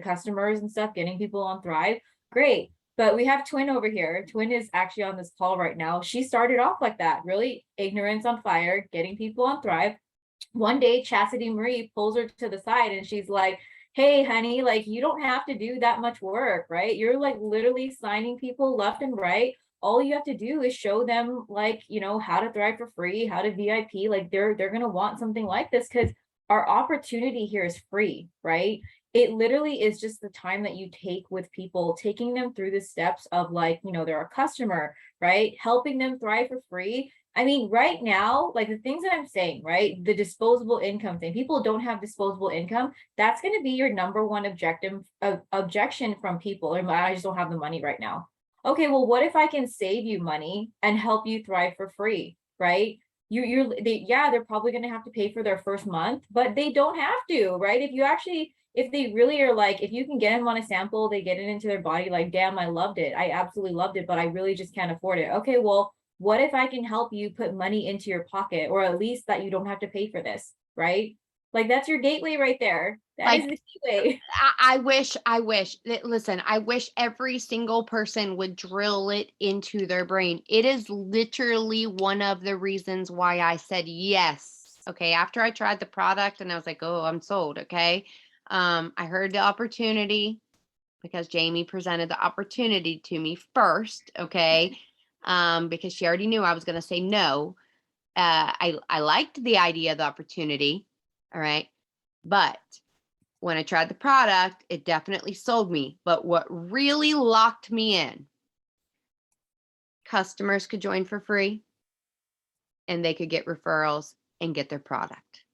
customers and stuff, getting people on Thrive, great. But we have Twin over here. Twin is actually on this call right now. She started off like that, really ignorance on fire, getting people on Thrive. One day, Chastity Marie pulls her to the side and she's like, hey, honey, like you don't have to do that much work, right? You're like literally signing people left and right. All you have to do is show them like, how to thrive for free, how to VIP. Like they're gonna want something like this because our opportunity here is free, right? It literally is just the time that you take with people, taking them through the steps of like, they're a customer, right? Helping them thrive for free. I mean, right now, like the things that I'm saying, right? The disposable income thing, people don't have disposable income. That's going to be your number one objection from people. I just don't have the money right now. Okay, well, what if I can save you money and help you thrive for free, right? Yeah, they're probably going to have to pay for their first month, but they don't have to, right? If they really are like, if you can get them on a sample, they get it into their body, like, damn, I loved it. I absolutely loved it, but I really just can't afford it. Okay, well, what if I can help you put money into your pocket, or at least that you don't have to pay for this, right? Like that's your gateway right there. That is Like the gateway. listen, I wish every single person would drill it into their brain. It is literally one of the reasons why I said yes. Okay. After I tried the product and I was like, oh, I'm sold. Okay. I heard the opportunity because Jamie presented the opportunity to me first. Okay. Because she already knew I was going to say no. I liked the idea of the opportunity. All right. But when I tried the product, it definitely sold me. But what really locked me in, customers could join for free and they could get referrals and get their product.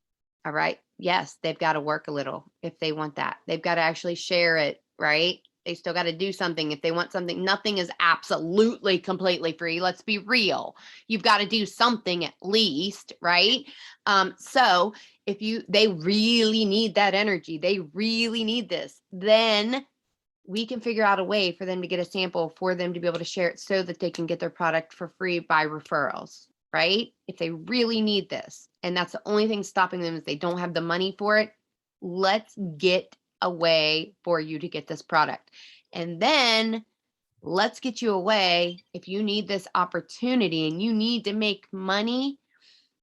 All right. Yes, they've got to work a little if they want that. They've got to actually share it, right? They still got to do something if they want something. Nothing is absolutely completely free. Let's be real. You've got to do something at least, right? So if they really need that energy, they really need this, then we can figure out a way for them to get a sample for them to be able to share it so that they can get their product for free by referrals, right? If they really need this, and that's the only thing stopping them is they don't have the money for it, let's get a way for you to get this product. And then let's get you a way if you need this opportunity and you need to make money,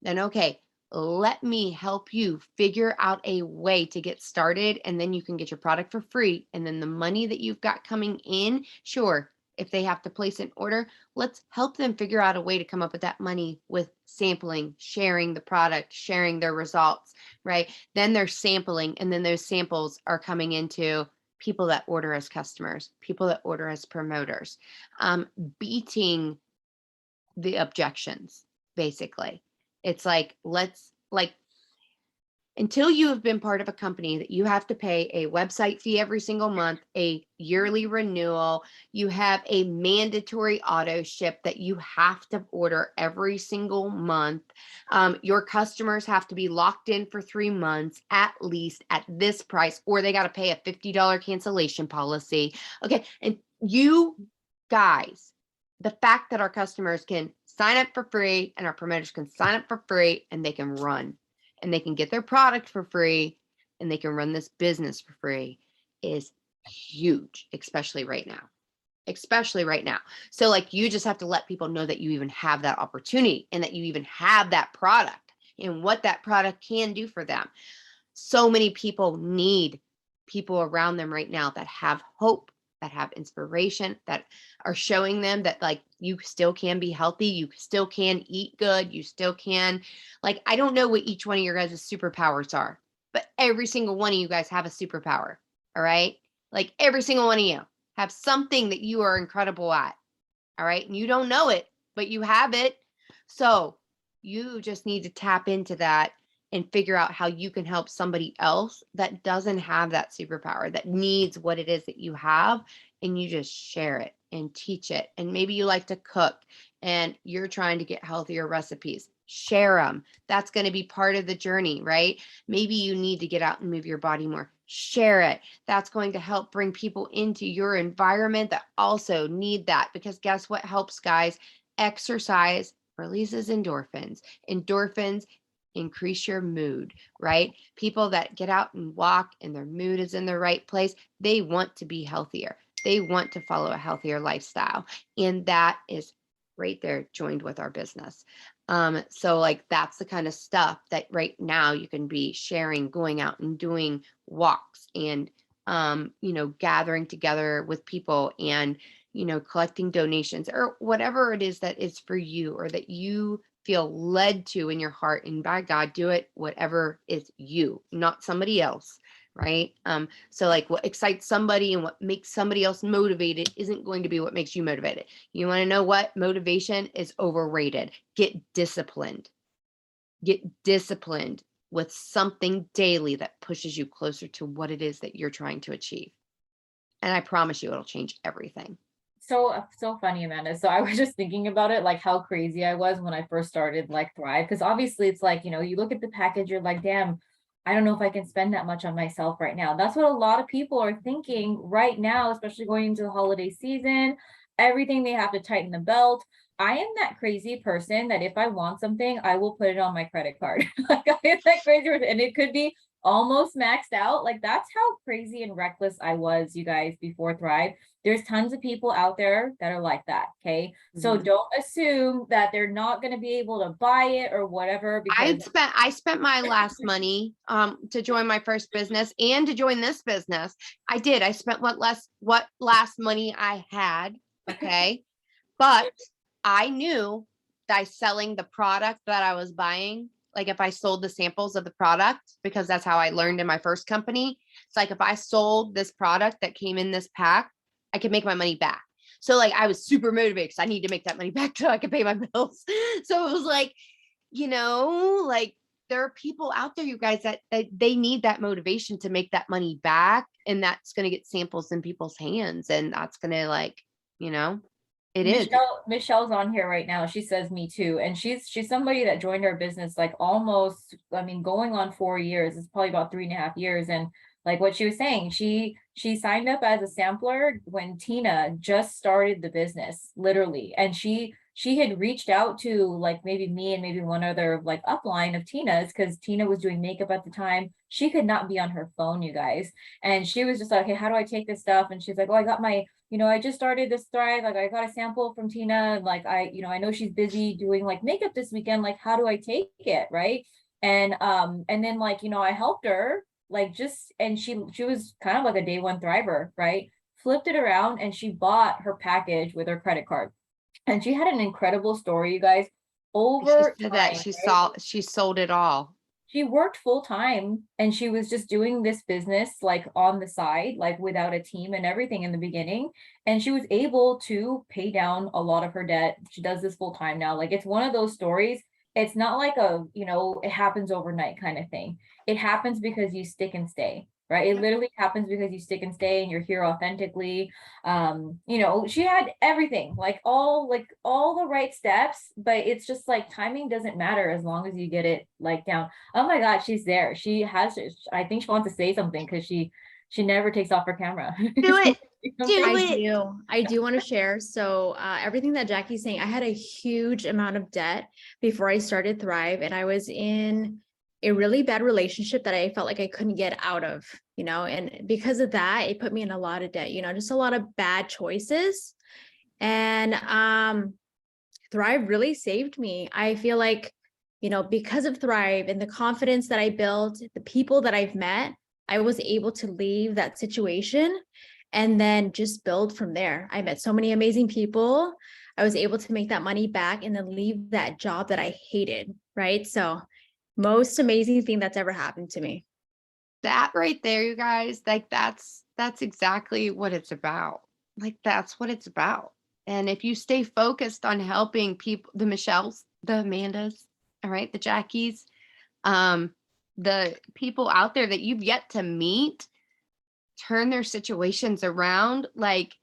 then okay, let me help you figure out a way to get started, and then you can get your product for free. And then the money that you've got coming in, sure, if they have to place an order, let's help them figure out a way to come up with that money with sampling, sharing the product, sharing their results, right? Then they're sampling, and then those samples are coming into people that order as customers, people that order as promoters, beating the objections, basically. It's like, let's like, until you have been part of a company that you have to pay a website fee every single month, a yearly renewal, you have a mandatory auto ship that you have to order every single month. Your customers have to be locked in for 3 months at least at this price, or they got to pay a $50 cancellation policy. Okay. And you guys, the fact that our customers can sign up for free and our promoters can sign up for free and they can run and they can get their product for free and they can run this business for free is huge, especially right now. Especially right now. So, like, you just have to let people know that you even have that opportunity and that you even have that product and what that product can do for them. So many people need people around them right now that have hope, that have inspiration, that are showing them that, like, you still can be healthy, you still can eat good, you still can, like, I don't know what each one of your guys' superpowers are, but every single one of you guys have a superpower. All right. Like, every single one of you have something that you are incredible at. All right. And you don't know it, but you have it. So you just need to tap into that and figure out how you can help somebody else that doesn't have that superpower, that needs what it is that you have. And you just share it and teach it. And maybe you like to cook and you're trying to get healthier recipes. Share them. That's going to be part of the journey, right? Maybe you need to get out and move your body more. Share it. That's going to help bring people into your environment that also need that. Because guess what helps, guys? Exercise releases endorphins. Endorphins increase your mood, right? People that get out and walk and their mood is in the right place, they want to be healthier. They want to follow a healthier lifestyle. And that is right there joined with our business. So, like, that's the kind of stuff that right now you can be sharing, going out and doing walks and gathering together with people and collecting donations or whatever it is that is for you or that you feel led to in your heart. And by God, do it, whatever is you, not somebody else. Right. So, like, what excites somebody and what makes somebody else motivated isn't going to be what makes you motivated. You want to know what? Motivation is overrated. Get disciplined. Get disciplined with something daily that pushes you closer to what it is that you're trying to achieve. And I promise you, it'll change everything. So funny, Amanda. So I was just thinking about it, like how crazy I was when I first started like Thrive. Because obviously it's like, you look at the package, you're like, damn, I don't know if I can spend that much on myself right now. That's what a lot of people are thinking right now, especially going into the holiday season. Everything, they have to tighten the belt. I am that crazy person that if I want something, I will put it on my credit card. Like, I am that crazy person, and it could be almost maxed out. Like, that's how crazy and reckless I was, you guys, before Thrive. There's tons of people out there that are like that. Okay. So Mhm. don't assume that they're not going to be able to buy it or whatever, because I spent my last money to join my first business and to join this business. I did. I spent what last money I had. Okay. But I knew that selling the product that I was buying, like if I sold the samples of the product, because that's how I learned in my first company. It's like if I sold this product that came in this pack, I could make my money back. So, like, I was super motivated because I need to make that money back so I could pay my bills. So it was like, like, there are people out there, you guys, that they need that motivation to make that money back. And that's going to get samples in people's hands. And that's going to, like, you know, it is. Michelle's on here right now. She says me too. And she's somebody that joined our business like almost, I mean, going on 4 years. It's probably about 3.5 years. And like what she was saying, she signed up as a sampler when Tina just started the business, literally. And she had reached out to like maybe me and maybe one other like upline of Tina's, because Tina was doing makeup at the time. She could not be on her phone, you guys. And she was just like, hey, how do I take this stuff? And she's like, oh, I got my, I just started this Thrive. Like, I got a sample from Tina. Like, I know she's busy doing like makeup this weekend. Like, how do I take it? Right. And then like, I helped her like just, and she was kind of like a day one thriver, right? Flipped it around and she bought her package with her credit card. And she had an incredible story, you guys, She over said that time, right? she sold it all. She worked full time and she was just doing this business like on the side, like without a team and everything in the beginning. And she was able to pay down a lot of her debt. She does this full time now. Like it's one of those stories. It's not like it happens overnight kind of thing. It happens because you stick and stay, right? It literally happens because you stick and stay and you're here authentically. She had everything, like all the right steps, but it's just like timing doesn't matter as long as you get it like down. Oh my God, she's there. I think she wants to say something because she never takes off her camera. Do She it. wants to say something. Do I it. do. I do want to share. So, everything that Jackie's saying, I had a huge amount of debt before I started Thrive, and I was in a really bad relationship that I felt like I couldn't get out of, and because of that, it put me in a lot of debt, just a lot of bad choices. And Thrive really saved me. I feel like, because of Thrive and the confidence that I built, the people that I've met, I was able to leave that situation and then just build from there. I met so many amazing people. I was able to make that money back and then leave that job that I hated. Right. So, most amazing thing that's ever happened to me. That right there, you guys, like that's exactly what it's about. Like that's what it's about. And if you stay focused on helping people, the Michelles, the Amandas, all right, the Jackies, um, the people out there that you've yet to meet, turn their situations around, like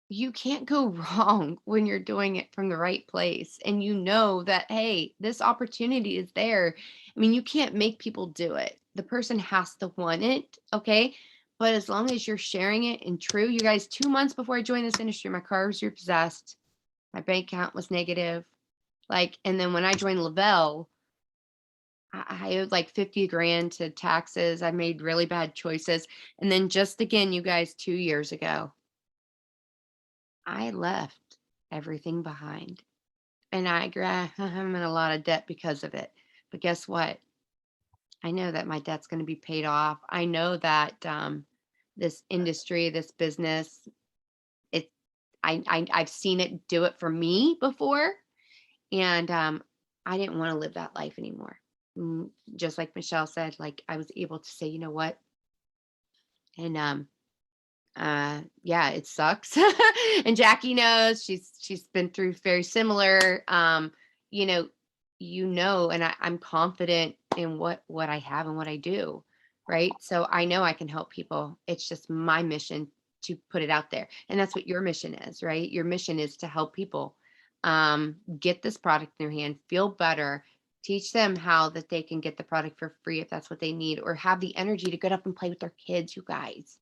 you can't go wrong when you're doing it from the right place. And you know that, hey, this opportunity is there. I mean, you can't make people do it. The person has to want it. Okay. But as long as you're sharing it and true, you guys, 2 months before I joined this industry, my car was repossessed. My bank account was negative. Like, and then when I joined Lavelle, I owed like 50 grand to taxes. I made really bad choices. And then just again, you guys, 2 years ago, I left everything behind and I'm in a lot of debt because of it. But guess what? I know that my debt's going to be paid off. I know that this industry, this business, it, I've seen it do it for me before, and I didn't want to live that life anymore. Just like Michelle said, like I was able to say, you know what, and yeah, it sucks. And Jackie knows, she's been through very similar, you know and I'm confident in what I have and what I do, right? So I know I can help people. It's just my mission to put it out there, and that's what your mission is, right? Your mission is to help people get this product in their hand, feel better, teach them how that they can get the product for free if that's what they need, or have the energy to get up and play with their kids, you guys.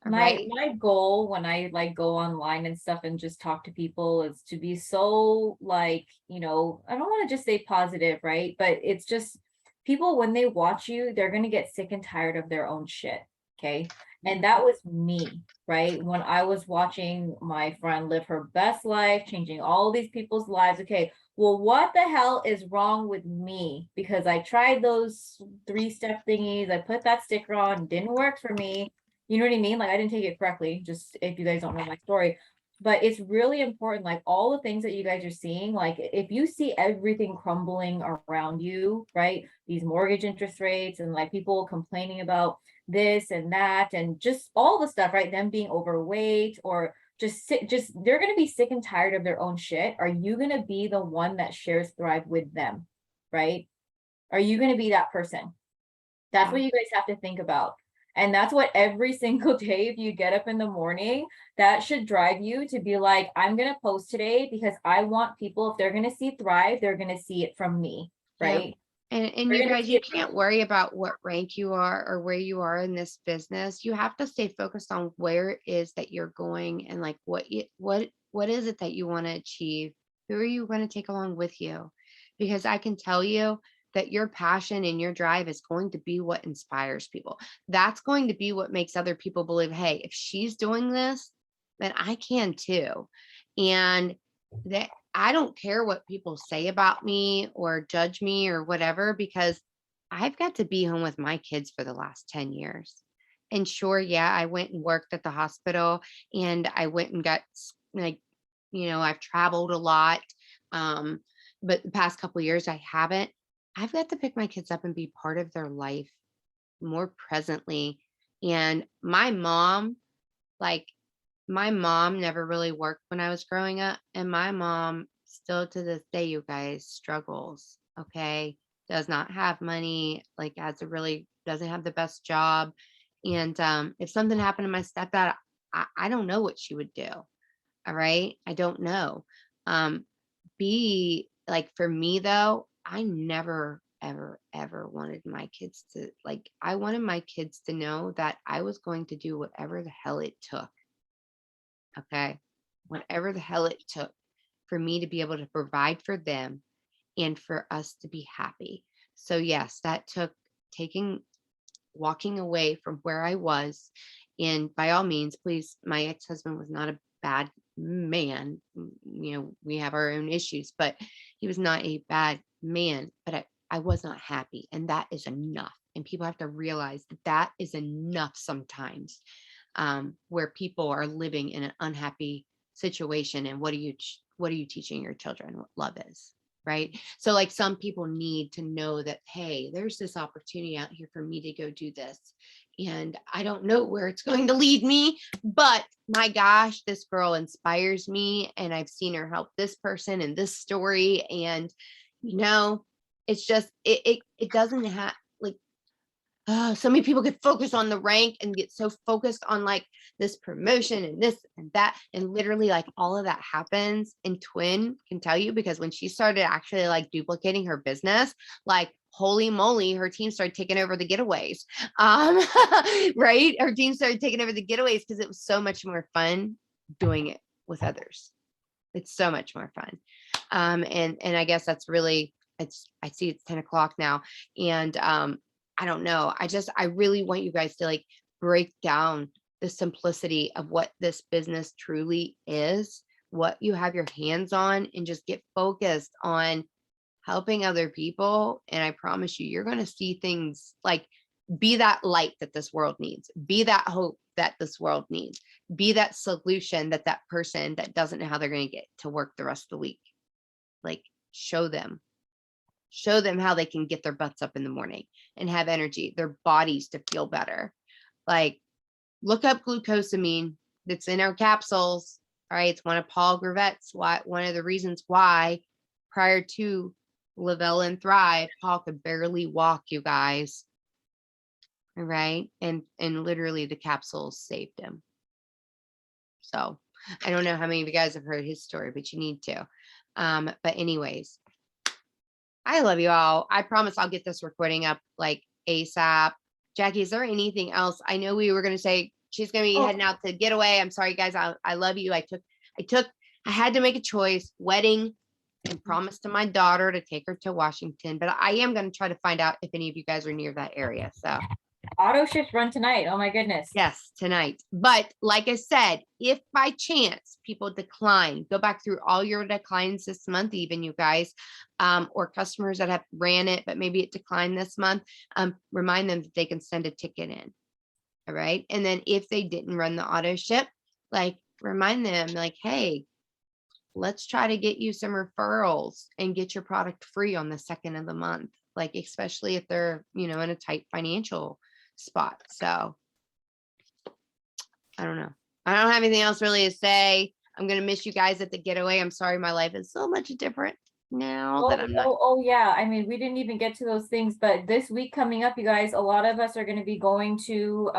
All My right. my goal when I like go online and stuff and just talk to people is to be so like, I don't want to just say positive, right? But it's just people when they watch you, they're gonna get sick and tired of their own shit. Okay. And that was me, right? When I was watching my friend live her best life, changing all these people's lives. Okay, well, what the hell is wrong with me? Because I tried those 3-step thingies, I put that sticker on, didn't work for me. You know what I mean? Like I didn't take it correctly, just if you guys don't know my story. But it's really important, like all the things that you guys are seeing, like if you see everything crumbling around you, right? These mortgage interest rates and like people complaining about this and that and just all the stuff, right? Them being overweight or just they're gonna be sick and tired of their own shit. Are you gonna be the one that shares Thrive with them? Right? Are you gonna be that person? That's what you guys have to think about. And that's what every single day, if you get up in the morning, that should drive you to be like, I'm going to post today because I want people, if they're going to see Thrive, they're going to see it from me, Yep. right? And They're you going to guys, see you it from can't worry about what rank you are or where you are in this business. You have to stay focused on where it is that you're going and like what is it that you want to achieve? Who are you going to take along with you? Because I can tell you that your passion and your drive is going to be what inspires people. That's going to be what makes other people believe, hey, if she's doing this, then I can too. And that I don't care what people say about me or judge me or whatever, because I've got to be home with my kids for the last 10 years. And sure, yeah, I went and worked at the hospital and I went and got like, I've traveled a lot. Um, but the past couple years I haven't. I've got to pick my kids up and be part of their life more presently. And like my mom never really worked when I was growing up. And my mom still to this day, you guys, struggles. Okay. Does not have money, like doesn't have the best job. And if something happened to my stepdad, I don't know what she would do. All right. I don't know. Um, be like for me though, I never, ever, ever wanted my kids to I wanted my kids to know that I was going to do whatever the hell it took. Okay. Whatever the hell it took for me to be able to provide for them and for us to be happy. So yes, that took walking away from where I was. And by all means, please, my ex-husband was not a bad man. We have our own issues, but he was not a bad man. But I was not happy. And that is enough. And people have to realize that is enough sometimes, where people are living in an unhappy situation. And what are you teaching your children what love is? Right. So like some people need to know that, hey, there's this opportunity out here for me to go do this. And I don't know where it's going to lead me, but my gosh, this girl inspires me. And I've seen her help this person in this story. And, it's just, it doesn't have like, so many people get focused on the rank and get so focused on like this promotion and this and that. And literally like all of that happens. And Twin can tell you, because when she started actually like duplicating her business, like holy moly, her team started taking over the getaways. Right. Her team started taking over the getaways because it was so much more fun doing it with others. It's so much more fun. And I guess that's really, I see it's 10 o'clock now. And, I don't know. I really want you guys to like break down the simplicity of what this business truly is, what you have your hands on, and just get focused on helping other people. And I promise you, you're going to see things like be that light that this world needs, be that hope that this world needs, be that solution that person that doesn't know how they're going to get to work the rest of the week. Like show them how they can get their butts up in the morning and have energy, their bodies to feel better. Like look up glucosamine that's in our capsules. All right. It's one of Paul Gravette's one of the reasons why prior to Lavelle and Thrive, Paul could barely walk, you guys. All right. And literally the capsules saved him. So I don't know how many of you guys have heard his story, but you need to. But anyways, I love you all. I promise I'll get this recording up like ASAP. Jackie, is there anything else? I know we were going to say she's going to be heading out to getaway. I'm sorry, guys. I love you. I had to make a choice, wedding, and promise to my daughter to take her to Washington. But I am going to try to find out if any of you guys are near that area. So Auto shifts run tonight. Oh my goodness. yes, tonight. But like I said, if by chance people decline, go back through all your declines this month, even you guys, or customers that have ran it, but maybe it declined this month, remind them that they can send a ticket in. All right. And then if they didn't run the auto ship, like remind them like, hey, let's try to get you some referrals and get your product free on the 2nd of the month. Like, especially if they're, in a tight financial spot. So I don't know. I don't have anything else really to say. I'm going to miss you guys at the getaway. I'm sorry. My life is so much different now that I'm not. Oh yeah. I mean, we didn't even get to those things, but this week coming up, you guys, a lot of us are going to be going to,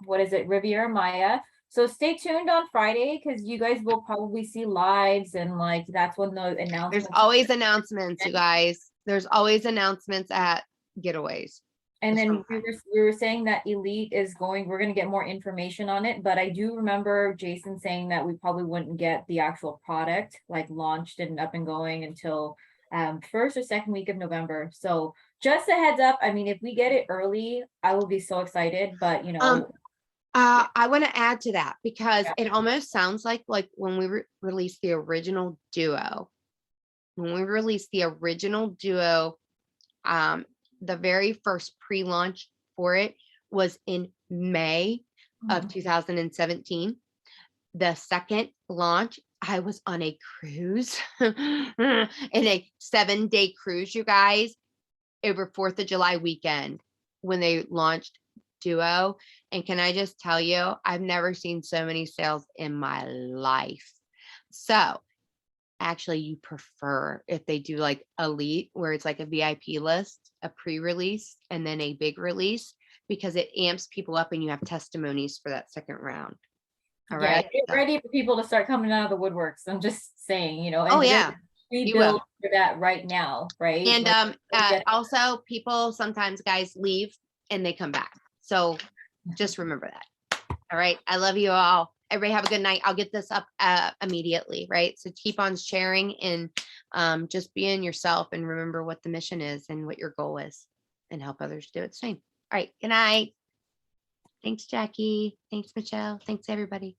what is it? Riviera Maya. So stay tuned on Friday because you guys will probably see lives and like, that's when the announcements. There's always announcements, you guys. There's always announcements at getaways. And then we were saying that Elite is we're going to get more information on it, but I do remember Jason saying that we probably wouldn't get the actual product like launched and up and going until first or second week of November. So just a heads up. I mean, if we get it early, I will be so excited, but I want to add to that because it almost sounds like when we released the original duo, the very first pre-launch for it was in May of Mhm. 2017. The second launch, I was on a cruise, in a 7-day cruise, you guys, over 4th of July weekend when they launched Duo. And can I just tell you, I've never seen so many sales in my life. So actually, you prefer if they do like elite, where it's like a VIP list, a pre-release, and then a big release, because it amps people up and you have testimonies for that second round. All Yeah, right. get So- ready for people to start coming out of the woodworks. I'm just saying, you know, Oh and yeah, there's you will. rebuild for that right now, right? And Like, also people sometimes guys leave and they come back. So just remember that. All right. I love you all. Everybody have a good night. I'll get this up immediately, right? So keep on sharing and just being yourself and remember what the mission is and what your goal is and help others do it the same. All right. Good night. Thanks, Jackie. Thanks, Michelle. Thanks, everybody.